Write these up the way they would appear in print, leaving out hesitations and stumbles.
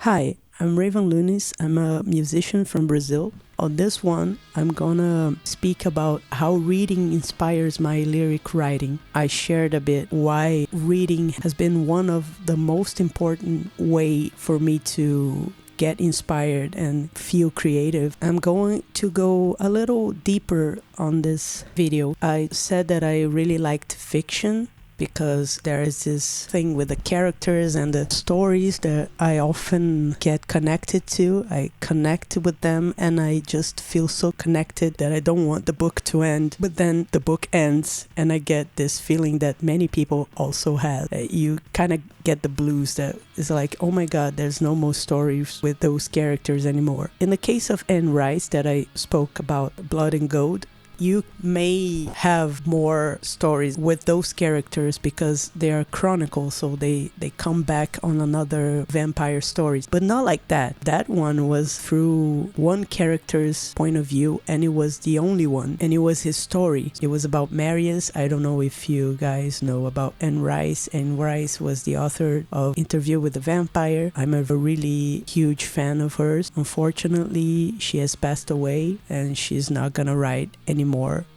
Hi, I'm Raven Lunis. I'm a musician from Brazil. On this one, I'm gonna speak about how reading inspires my lyric writing. I shared a bit why reading has been one of the most important way for me to get inspired and feel creative. I'm going to go a little deeper on this video. I said that I really liked fiction because there is this thing with the characters and the stories that I often get connected to. I connect with them and I just feel so connected that I don't want the book to end. But then the book ends and I get this feeling that many people also have. You kind of get the blues that is like, oh my god, there's no more stories with those characters anymore. In the case of Anne Rice that I spoke about, Blood and Gold, you may have more stories with those characters because they are chronicles, so they come back on another vampire stories, but not like that. That one was through one character's point of view, and it was the only one, and it was his story. It was about Marius. I don't know if you guys know about Anne Rice. Anne Rice was the author of Interview with the Vampire. I'm a really huge fan of hers. Unfortunately, she has passed away and she's not gonna write anymore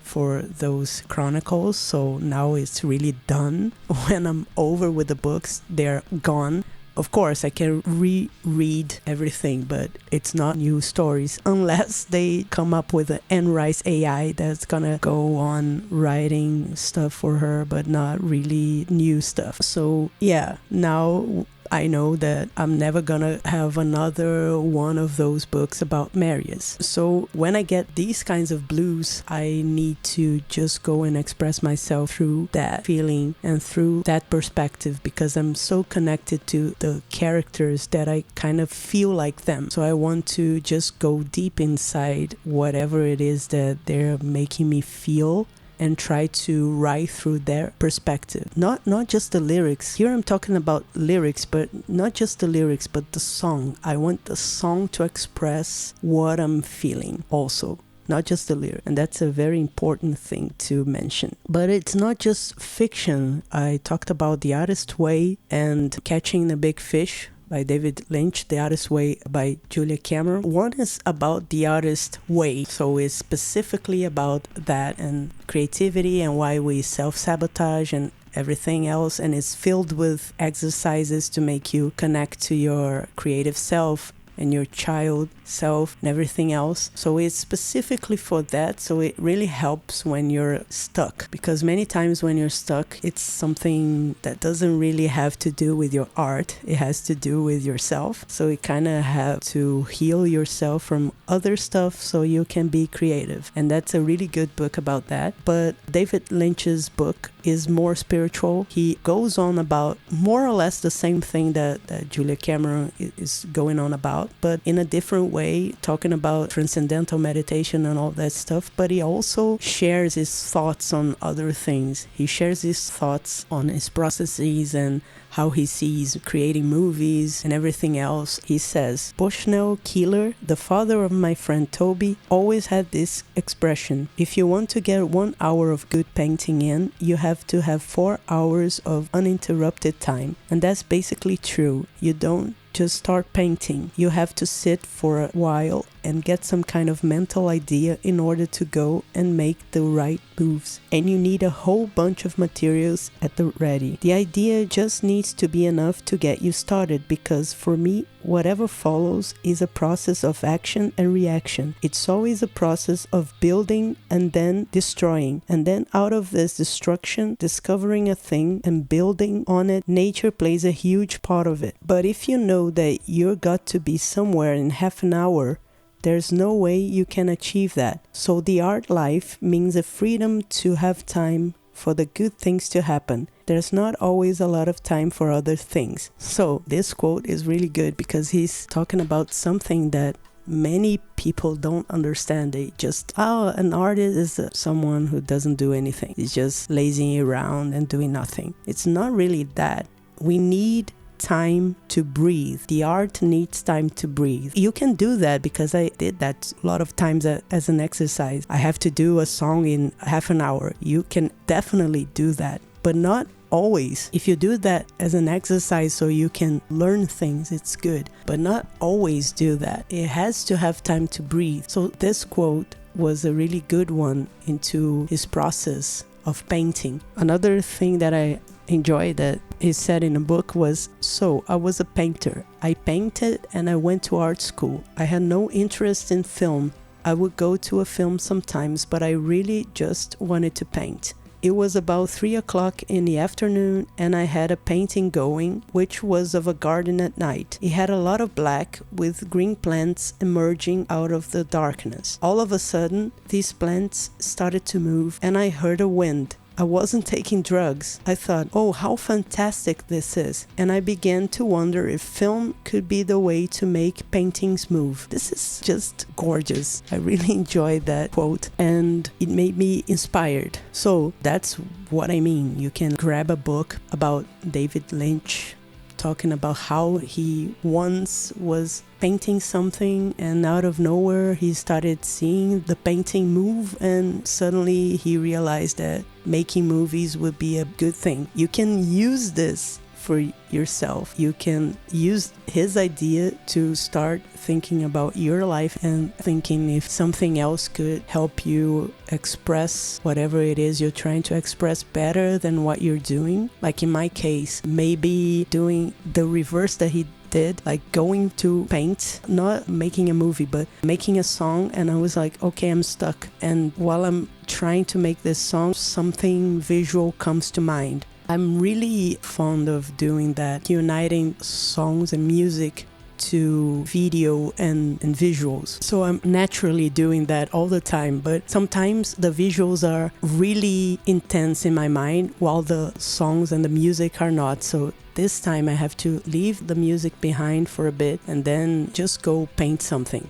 for those chronicles, so now it's really done. When I'm over with the books, they're gone. Of course, I can reread everything, but it's not new stories unless they come up with an Anne Rice AI that's gonna go on writing stuff for her, but not really new stuff. So yeah, now I know that I'm never gonna have another one of those books about Marius. So when I get these kinds of blues, I need to just go and express myself through that feeling and through that perspective, because I'm so connected to the characters that I kind of feel like them. So I want to just go deep inside whatever it is that they're making me feel and try to write through their perspective. Not just the lyrics. Here I'm talking about lyrics, but not just the lyrics, but the song. I want the song to express what I'm feeling also, not just the lyric. And that's a very important thing to mention. But it's not just fiction. I talked about The Artist's Way and Catching the Big Fish by David Lynch, The Artist's Way by Julia Cameron. One is about the artist way, so it's specifically about that and creativity and why we self-sabotage and everything else, and it's filled with exercises to make you connect to your creative self and your child self and everything else. So it's specifically for that. So it really helps when you're stuck, because many times when you're stuck, it's something that doesn't really have to do with your art. It has to do with yourself. So you kind of have to heal yourself from other stuff so you can be creative. And that's a really good book about that. But David Lynch's book is more spiritual. He goes on about more or less the same thing that Julia Cameron is going on about, but in a different way, talking about transcendental meditation and all that stuff. But he also shares his thoughts on other things. He shares his thoughts on his processes and how he sees creating movies and everything else. He says, Bushnell Keeler, the father of my friend Toby, always had this expression: if you want to get 1 hour of good painting in, you have to have 4 hours of uninterrupted time. And that's basically true. You don't just start painting. You have to sit for a while and get some kind of mental idea in order to go and make the right moves. And you need a whole bunch of materials at the ready. The idea just needs to be enough to get you started, because for me, whatever follows is a process of action and reaction. It's always a process of building and then destroying. And then out of this destruction, discovering a thing and building on it. Nature plays a huge part of it. But if you know that you're got to be somewhere in half an hour, there's no way you can achieve that. So the art life means a freedom to have time for the good things to happen. There's not always a lot of time for other things. So this quote is really good because he's talking about something that many people don't understand. They just, an artist is someone who doesn't do anything. He's just lazing around and doing nothing. It's not really that. We need time to breathe. The art needs time to breathe. You can do that because I did that a lot of times as an exercise. I have to do a song in half an hour. You can definitely do that, but not always. If you do that as an exercise so you can learn things, it's good. But not always do that. It has to have time to breathe. So this quote was a really good one into his process of painting. Another thing that I enjoyed that he said in a book was, so I was a painter. I painted and I went to art school. I had no interest in film. I would go to a film sometimes, but I really just wanted to paint. It was about 3 o'clock in the afternoon and I had a painting going, which was of a garden at night. It had a lot of black with green plants emerging out of the darkness. All of a sudden, these plants started to move and I heard a wind. I wasn't taking drugs. I thought, oh, how fantastic this is. And I began to wonder if film could be the way to make paintings move. This is just gorgeous. I really enjoyed that quote and it made me inspired. So that's what I mean. You can grab a book about David Lynch, talking about how he once was painting something and out of nowhere he started seeing the painting move and suddenly he realized that making movies would be a good thing. You can use this for yourself. You can use his idea to start thinking about your life and thinking if something else could help you express whatever it is you're trying to express better than what you're doing. Like in my case, maybe doing the reverse that he did, like going to paint, not making a movie, but making a song. And I was like, okay, I'm stuck. And while I'm trying to make this song, something visual comes to mind. I'm really fond of doing that, uniting songs and music to video and visuals. So I'm naturally doing that all the time, but sometimes the visuals are really intense in my mind while the songs and the music are not. So this time I have to leave the music behind for a bit and then just go paint something.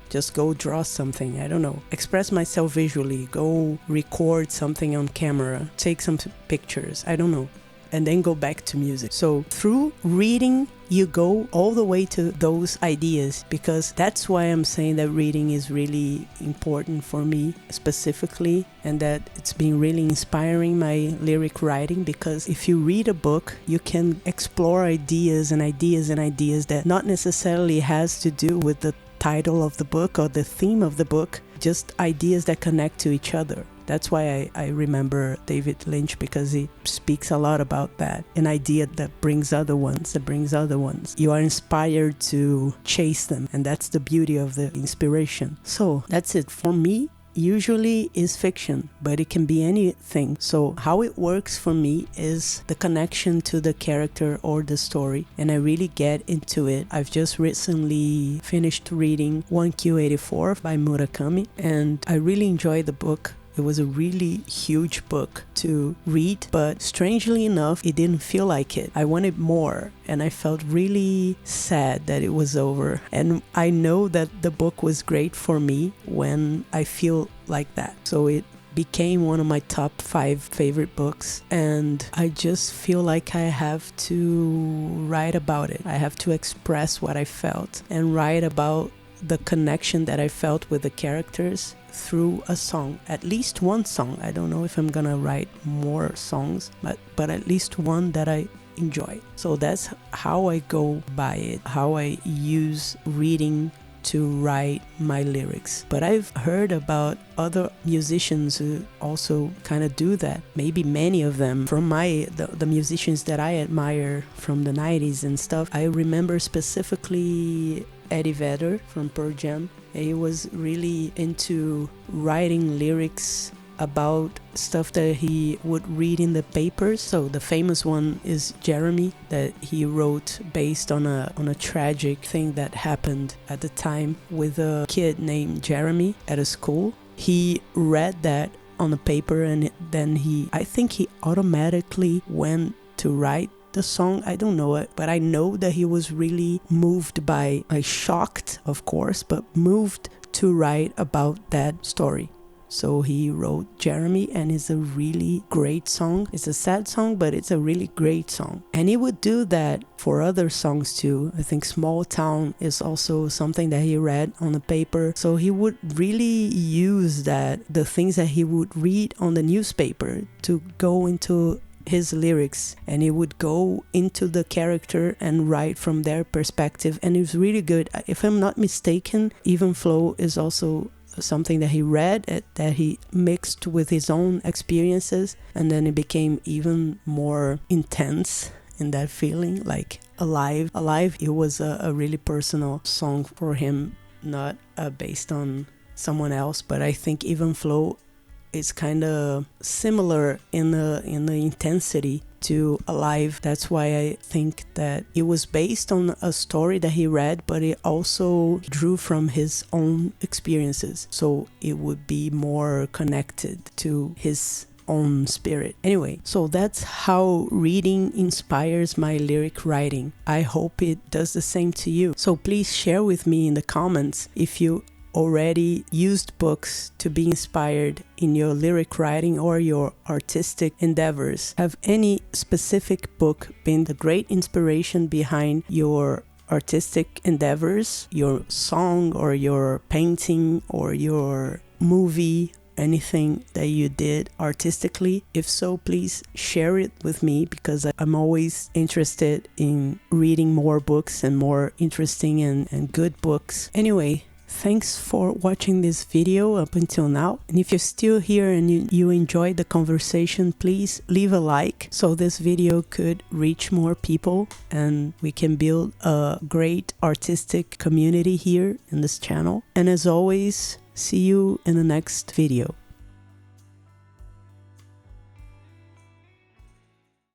Just go draw something, I don't know. Express myself visually, go record something on camera, take some pictures, I don't know. And then go back to music. So through reading, you go all the way to those ideas, because that's why I'm saying that reading is really important for me specifically, and that it's been really inspiring my lyric writing, because if you read a book, you can explore ideas and ideas and ideas that not necessarily has to do with the title of the book or the theme of the book, just ideas that connect to each other. That's why I remember David Lynch, because he speaks a lot about that. An idea that brings other ones, that brings other ones. You are inspired to chase them, and that's the beauty of the inspiration. So that's it. For me, usually is fiction, but it can be anything. So how it works for me is the connection to the character or the story, and I really get into it. I've just recently finished reading 1Q84 by Murakami, and I really enjoyed the book. It was a really huge book to read, but strangely enough, it didn't feel like it. I wanted more, and I felt really sad that it was over. And I know that the book was great for me when I feel like that. So it became one of my top 5 favorite books, and I just feel like I have to write about it. I have to express what I felt and write about the connection that I felt with the characters through a song, at least one song. I don't know if I'm gonna write more songs, but at least one that I enjoy. So that's how I go by it, how I use reading to write my lyrics. But I've heard about other musicians who also kind of do that. Maybe many of them from the musicians that I admire from the 90s and stuff. I remember specifically Eddie Vedder from Pearl Jam. He was really into writing lyrics about stuff that he would read in the papers. So the famous one is Jeremy, that he wrote based on a tragic thing that happened at the time with a kid named Jeremy at a school. He read that on the paper, and then I think he automatically went to write the song. I don't know it, but I know that he was really moved by, shocked of course, but moved to write about that story. So he wrote Jeremy, and it's a really great song. It's a sad song, but it's a really great song. And he would do that for other songs too. I think Small Town is also something that he read on the paper. So he would really use the things that he would read on the newspaper to go into his lyrics, and he would go into the character and write from their perspective, and it was really good. If I'm not mistaken, Even Flow is also something that he read, that he mixed with his own experiences, and then it became even more intense in that feeling, like Alive. It was a really personal song for him, not based on someone else, but I think Even Flow is kind of similar in the intensity to Alive. That's why I think that it was based on a story that he read, but it also drew from his own experiences, so it would be more connected to his own spirit. Anyway, so that's how reading inspires my lyric writing. I hope it does the same to you. So please share with me in the comments if you already used books to be inspired in your lyric writing or your artistic endeavors. Have any specific book been the great inspiration behind your artistic endeavors, your song or your painting or your movie, anything that you did artistically? If so, please share it with me, because I'm always interested in reading more books and more interesting and good books. Anyway, thanks for watching this video up until now, and if you're still here and you enjoyed the conversation, please leave a like so this video could reach more people and we can build a great artistic community here in this channel. And as always, see you in the next video.